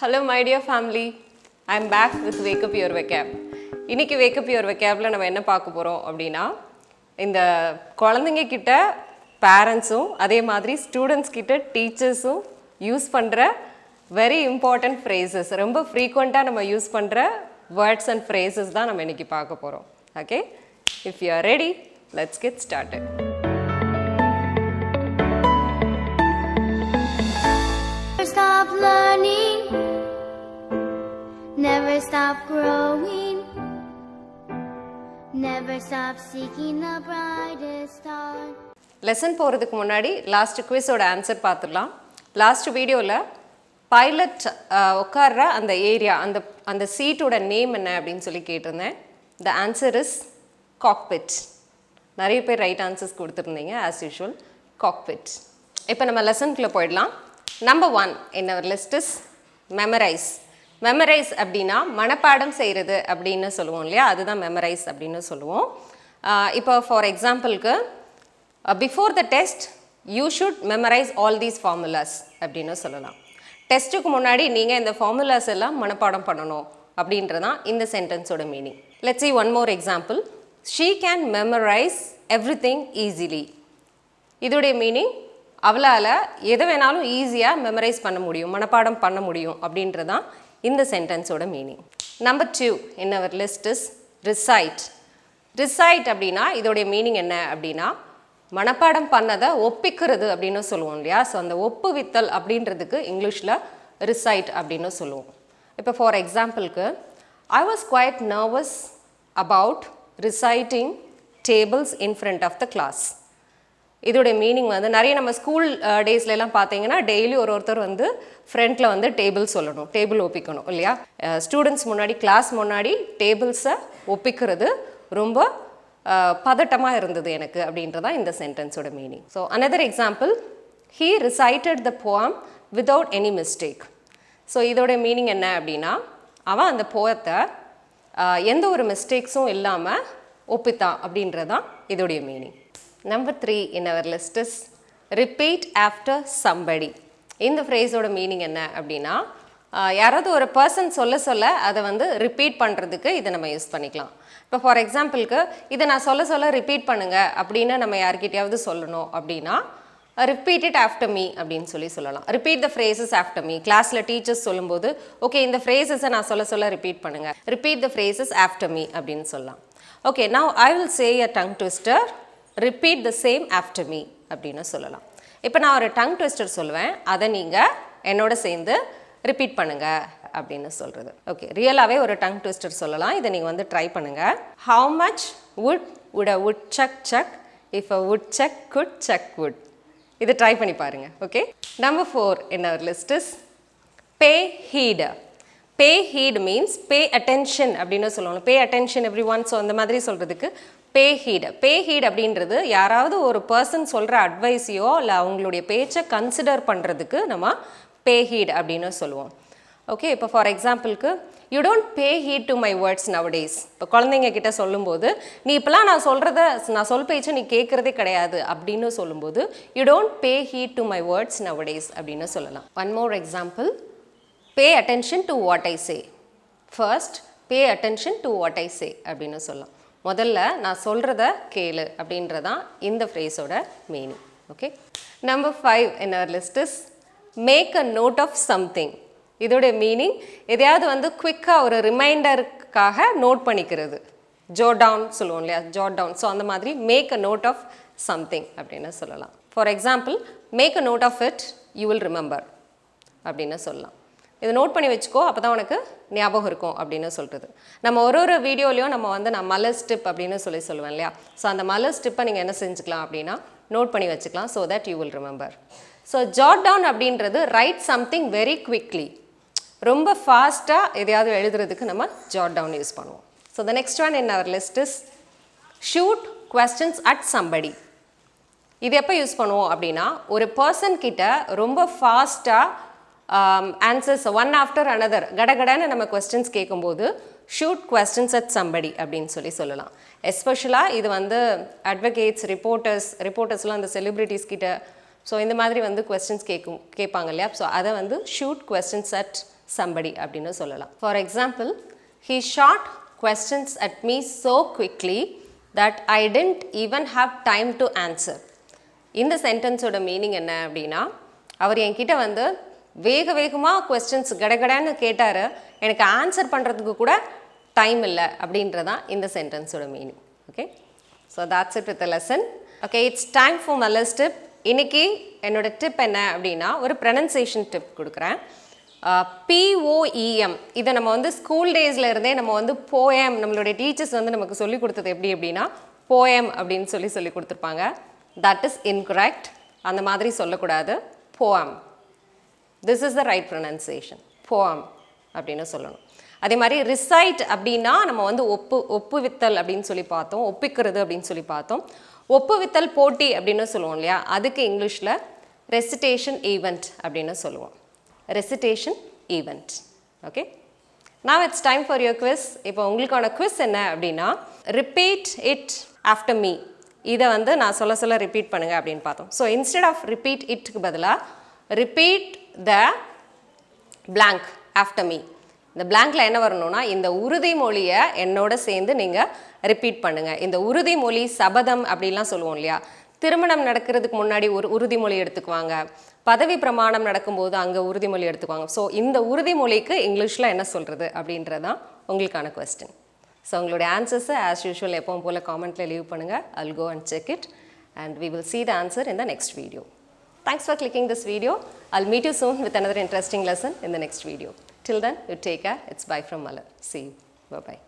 Hello my dear family, I am back with Wake Up Your Vocab. இன்னைக்கு Wake Up Your Vocabல நம்ம என்ன பார்க்க போறோம் அப்படினா இந்த குழந்தைங்க கிட்ட பேரண்ட்ஸும் அதே மாதிரி ஸ்டூடண்ட்ஸ் கிட்ட டீச்சர்ஸும் யூஸ் பண்ற very important phrases, ரொம்ப frequent-ஆ நம்ம யூஸ் பண்ற words and phrases தான் நம்ம இன்னைக்கு பார்க்க போறோம். Okay? If you are ready, let's get started. Stop learning, never stop growing, never stop seeking the brightest star. Lesson போகிறதுக்கு முன்னாடி லாஸ்ட் குவிஸோட ஆன்சர் பார்த்துடலாம். லாஸ்ட் வீடியோவில் பைலட் உட்கார்ற அந்த ஏரியா அந்த சீட்டோட நேம் என்ன அப்படின்னு சொல்லி கேட்டிருந்தேன். The answer is cockpit. நிறைய பேர் ரைட் ஆன்சர்ஸ் கொடுத்துருந்தீங்க ஆஸ் யூஷுவல். காக்பிட். இப்போ நம்ம லெசனுக்குள்ளே போயிடலாம். Number 1 in our list is memorize. Memorise அப்படின்னா மனப்பாடம் செய்கிறது அப்படின்னு சொல்லுவோம் இல்லையா, அதுதான் மெமரைஸ் அப்படின்னு சொல்லுவோம். இப்போ ஃபார் எக்ஸாம்பிளுக்கு before the test you should memorise all these formulas அப்படின்னு சொல்லலாம். டெஸ்ட்டுக்கு முன்னாடி நீங்கள் இந்த ஃபார்முலாஸ் எல்லாம் மனப்பாடம் பண்ணணும் அப்படின்றதான் இந்த சென்டென்ஸோட meaning. Let's see one more example. She can memorize everything easily. இதோடைய மீனிங் அவளால் எதை வேணாலும் ஈஸியாக மெமரைஸ் பண்ண முடியும், மனப்பாடம் பண்ண முடியும் அப்படின்றதான் இந்த சென்டென்ஸோட meaning. Number 2 in our list is recite. recite அப்படின்னா இதோடைய மீனிங் என்ன அப்படின்னா மனப்பாடம் பண்ணதை ஒப்பிக்கிறது அப்படின்னு சொல்லுவோம் இல்லையா. ஸோ அந்த ஒப்புவித்தல் அப்படின்றதுக்கு இங்கிலீஷில் recite அப்படின்னு சொல்லுவோம். இப்போ ஃபார் எக்ஸாம்பிளுக்கு I was quite nervous about reciting tables in front of the class. இதோடைய மீனிங் வந்து நிறைய நம்ம ஸ்கூல் டேஸ்லலாம் பார்த்தீங்கன்னா டெய்லி ஒருத்தர் வந்து ஃப்ரண்ட்டில் வந்து டேபிள் சொல்லணும், டேபிள் ஒப்பிக்கணும் இல்லையா. ஸ்டூடெண்ட்ஸ் முன்னாடி கிளாஸ் முன்னாடி டேபிள்ஸை ஒப்பிக்கிறது ரொம்ப பதட்டமாக இருந்தது எனக்கு அப்படின்றதான் இந்த சென்டென்ஸோட meaning. So another example, he recited the poem without any mistake. ஸோ இதோட மீனிங் என்ன அப்படின்னா அவன் அந்த போயத்தை எந்த ஒரு மிஸ்டேக்ஸும் இல்லாமல் ஒப்பித்தான் அப்படின்றதான் இதோடைய meaning. Number 3 in our list is repeat after somebody. இந்த ஃப்ரேஸோட மீனிங் என்ன அப்படின்னா யாராவது ஒரு பர்சன் சொல்ல அதை வந்து ரிப்பீட் பண்ணுறதுக்கு இதை நம்ம யூஸ் பண்ணிக்கலாம். இப்போ ஃபார் எக்ஸாம்பிளுக்கு இதை நான் சொல்ல ரிப்பீட் பண்ணுங்க அப்படின்னு நம்ம யார்கிட்டயாவது சொல்லணும் அப்படின்னா ரிப்பீட் இட் ஆஃப்டர் மீ அப்படின்னு சொல்லலாம். Repeat the phrases after me. கிளாஸில் டீச்சர்ஸ் சொல்லும்போது ஓகே இந்த ஃப்ரேசஸை நான் சொல்ல ரிப்பீட் பண்ணுங்க, repeat the phrases after me அப்படின்னு சொல்லலாம். Okay, now I will say a tongue twister. repeat the same after me அப்படின்னு சொல்லலாம். இப்போ நான் ஒரு டங் ட்விஸ்டர் சொல்லுவேன், அதை நீங்கள் என்னோட சேர்ந்து ரிப்பீட் பண்ணுங்க அப்படின்னு சொல்கிறது. ஓகே, ரியலாகவே ஒரு டங் ட்விஸ்டர் சொல்லலாம். இதை நீங்கள் வந்து ட்ரை பண்ணுங்க. how much would a woodchuck chuck if a woodchuck could chuck wood? இது ட்ரை பண்ணி பாருங்க. Okay, number 4 in our list is pay heed. pay heed means pay attention அப்படின்னு சொல்லுவாங்க. pay attention everyone. ஸோ அந்த மாதிரி சொல்கிறதுக்கு பே heat. பே heat அப்படின்றது யாராவது ஒரு பர்சன் சொல்கிற அட்வைஸையோ இல்லை அவங்களுடைய பேச்சை கன்சிடர் பண்ணுறதுக்கு நம்ம பே ஹீட் அப்படின்னு சொல்லுவோம். ஓகே, இப்போ ஃபார் எக்ஸாம்பிளுக்கு you don't pay heed to my words nowadays. இப்போ குழந்தைங்க கிட்ட சொல்லும்போது நீ இப்போலாம் நான் சொல் பேச்சு நீ கேட்குறதே கிடையாது அப்படின்னு சொல்லும்போது you don't pay heed to my words nowadays அப்படின்னு சொல்லலாம். One more example, pay attention to what I say. First pay attention to what I say அப்படின்னு சொல்லலாம். முதல்ல நான் சொல்கிறத கேளு அப்படின்றதான் இந்த ஃப்ரேஸோட meaning. Okay, number 5 in our list is make a note of something. இதோட மீனிங் எதையாவது வந்து குவிக்காக ஒரு ரிமைண்டருக்காக நோட் பண்ணிக்கிறது. ஜோட் டவுன் சொல்லுவோம் இல்லையா, ஜோட் டவுன். ஸோ அந்த மாதிரி make a note of something அப்படின்னு சொல்லலாம். For example, make a note of it you will remember அப்படின்னு சொல்லலாம். இதை நோட் பண்ணி வச்சுக்கோ, அப்போ தான் உனக்கு ஞாபகம் இருக்கும் அப்படின்னு சொல்கிறது. நம்ம ஒரு வீடியோலையும் நம்ம வந்து நான் மலர்ஸ் டிப் அப்படின்னு சொல்லுவேன் இல்லையா. ஸோ அந்த மலர்ஸ் டிப்பை நீங்கள் என்ன செஞ்சுக்கலாம் அப்படின்னா நோட் பண்ணி வச்சுக்கலாம். So that you will remember. So jot down அப்படின்றது ரைட் சம்திங் வெரி குவிக்லி. ரொம்ப ஃபாஸ்ட்டாக எதையாவது எழுதுறதுக்கு நம்ம ஜாட் டவுன் யூஸ் பண்ணுவோம். So the next one in our list is shoot questions at somebody. இது எப்போ யூஸ் பண்ணுவோம் அப்படின்னா ஒரு பர்சன் கிட்ட ரொம்ப ஃபாஸ்ட்டாக ஆன்சர்ஸ் ஒன் ஆஃப்டர் அனதர் கடகடன்னு நம்ம கொஸ்டின்ஸ் கேட்கும்போது ஷூட் questions at somebody அப்படின்னு சொல்லலாம். எஸ்பெஷலாக இது வந்து அட்வொகேட்ஸ், ரிப்போர்ட்டர்ஸ்லாம் அந்த செலிப்ரிட்டிஸ் கிட்ட ஸோ இந்த மாதிரி வந்து கொஸ்டின்ஸ் கேட்பாங்க இல்லையா. ஸோ அதை வந்து ஷூட் questions at somebody அப்படின்னு சொல்லலாம். For example, he shot questions at me so quickly that I didn't even have time to answer. இந்த சென்டென்ஸோட மீனிங் என்ன அப்படின்னா, அவர் என்கிட்ட வந்து வேக வேகமாக கொஸ்டின்ஸ் கடகடன்னு கேட்டார், எனக்கு ஆன்சர் பண்ணுறதுக்கு கூட டைம் இல்லை அப்படின்றதான் இந்த சென்டென்ஸோட meaning. Okay, so that's it with the lesson. Okay, it's time for Mala's tip. இன்னைக்கு என்னோட டிப் என்ன அப்படின்னா, ஒரு ப்ரனன்சியேஷன் டிப் கொடுக்குறேன். POEM, இதை நம்ம வந்து ஸ்கூல் டேஸில் இருந்தே நம்ம வந்து போயம், நம்மளுடைய டீச்சர்ஸ் வந்து நமக்கு சொல்லி கொடுத்தது எப்படி அப்படின்னா போயம் அப்படின்னு சொல்லி கொடுத்துருப்பாங்க. That is incorrect. அந்த மாதிரி சொல்லக்கூடாது. Poem, this is the right pronunciation. Poem அப்படின்னு சொல்லணும். அதே மாதிரி ரிசைட் அப்படின்னா நம்ம வந்து ஒப்புவித்தல் அப்படின்னு சொல்லி பார்த்தோம், ஒப்பிக்கிறது அப்படின்னு சொல்லி பார்த்தோம். ஒப்புவித்தல் போட்டி அப்படின்னு சொல்லுவோம் இல்லையா, அதுக்கு இங்கிலீஷில் ரெசிடேஷன் ஈவெண்ட் அப்படின்னு சொல்லுவோம். Recitation event. Okay, now it's time for your quiz. இப்போ உங்களுக்கான quiz என்ன அப்படின்னா, repeat it after me. இதை வந்து நான் சொல்ல ரிப்பீட் பண்ணுங்க அப்படின்னு பார்த்தோம். ஸோ இன்ஸ்டெட் ஆஃப் ரிப்பீட் இட்க்கு பதிலாக repeat the blank after me. இந்த பிளாங்க்ல என்ன வரணும்னா, இந்த உறுதிமொழியை என்னோட சேர்ந்து நீங்கள் ரிப்பீட் பண்ணுங்க. இந்த உறுதிமொழி சபதம் அப்படிலாம் சொல்லுவோம் இல்லையா, திருமணம் நடக்கிறதுக்கு முன்னாடி ஒரு உறுதிமொழி எடுத்துக்குவாங்க, பதவி பிரமாணம் நடக்கும்போது அங்கே உறுதிமொழி எடுத்துக்குவாங்க. ஸோ இந்த உறுதிமொழிக்கு இங்கிலீஷில் என்ன சொல்கிறது அப்படின்றது தான் உங்களுக்கான கொஸ்டின். ஸோ உங்களுடைய ஆன்சர்ஸை ஆஸ் யூஷுவல் எப்பவும் போல் காமெண்ட்டில் லீவ் பண்ணுங்கள். I'll go and check it and we will see the answer in the next video. Thanks for clicking this video. I'll meet you soon with another interesting lesson in the next video. Till then, you take care. It's bye from Mala. See you. Bye-bye.